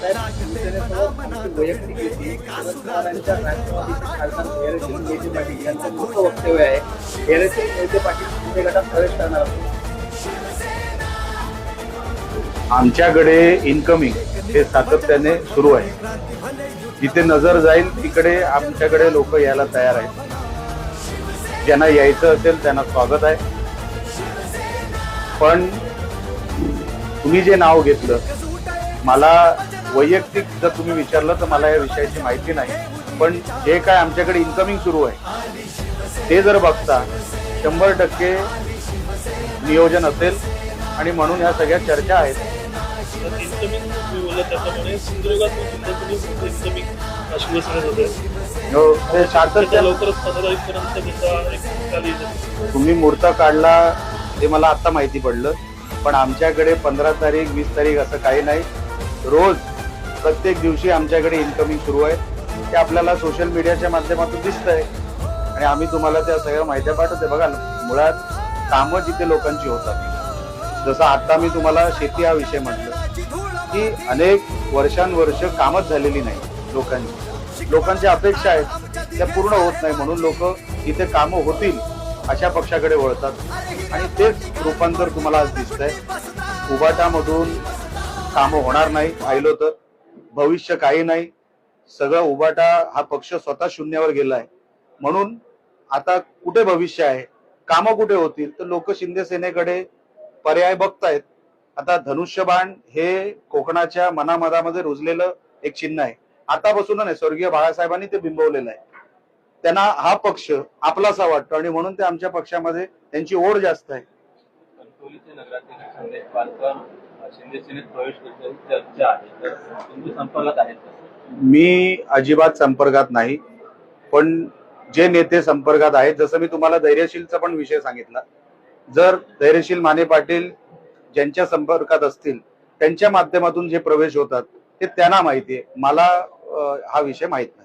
साहेब, वैयक्तिक युती शरद पवारांच्या राष्ट्रवादीचे खासदार धैर्यशील मोहिते पाटील यांचं मोठं वक्तव्य आहे. धैर्यशील मोहिते पाटील शिंदे गटात प्रवेश करणार आहेत. आमच्याकडे इन्कमिंग हे सातत्याने सुरू आहे. जिथे नजर जाईल तिकडे आमच्याकडे लोक यायला तयार आहेत. ज्यांना यायचं असेल त्यांना स्वागत आहे. पण तुम्ही जे नाव घेतलं, मला वैयक्तिक जर तुम्ही विचारलं तर मला या विषयाची माहिती नाही. पण जे काय आमच्याकडे इन्कमिंग सुरू आहे ते जर बघता 100% नियोजन असेल आणि म्हणून ह्या सगळ्या चर्चा आहेत. इन्कमिंग तुम्ही बोलला त्याप्रमाणे सिंधुदुर्गात इन्कमिंग शिवसेनेत होते. ते सातत्य लवकरच 15 तारीखपर्यंत त्याचा एक निकाल येईल. तुम्ही मुहूर्त काढला ते मला आता माहिती पडलं. पण आमच्याकडे 15 तारीख 20 तारीख असं काही नाही. रोज प्रत्येक दिवशी आमच्याकडे इन्कमिंग सुरू आहे. ते आपल्याला सोशल मीडियाच्या माध्यमातून दिसतंय आणि आम्ही तुम्हाला त्या सगळ्या माहित्या पाठवते. बघा, मुळात कामं जिथे लोकांची होतात, जसं आता मी तुम्हाला शेती हा विषय म्हटलं की अनेक वर्षानुवर्ष कामच झालेली नाही लोकांची. लोकांच्या अपेक्षा आहेत त्या पूर्ण होत नाही, म्हणून लोक इथे कामं होतील अशा पक्षाकडे वळतात आणि तेच रूपांतर तुम्हाला आज दिसतंय. उबाटामधून कामं होणार नाही, पाहिलं तर भविष्य काही नाही. सगळं उबाटा हा पक्ष स्वतः शून्यावर गेलाय. म्हणून आता कुठे भविष्य आहे, कामं कुठे होतील, तर लोक शिंदे सेनेकडे पर्याय बघतायत. आता धनुष्यबाण हे कोकणाच्या मनामधामध्ये रुजलेलं एक चिन्ह आहे. आतापासून नाही, स्वर्गीय बाळासाहेबांनी ते बिंबवलेलं आहे. त्यांना हा पक्ष आपलासा वाटतो आणि म्हणून ते आमच्या पक्षामध्ये त्यांची ओढ जास्त आहे. कणकवलीचे नगराध्यक्ष संदेश पालकर शिंदे सेनेत प्रवेश करण्याची चर्चा आहे, तर तुम्ही संपर्कात आहेत का? मी अजिबात संपर्कात नाही. पण जे नेते संपर्कात आहेत, जसं मी तुम्हाला धैर्यशीलचा पण विषय सांगितला, जर धैर्यशील माने पाटील ज्यांच्या संपर्कात असतील त्यांच्या माध्यमातून जे प्रवेश होतात ते त्यांना माहिती आहे. मला हा विषय माहित नाही.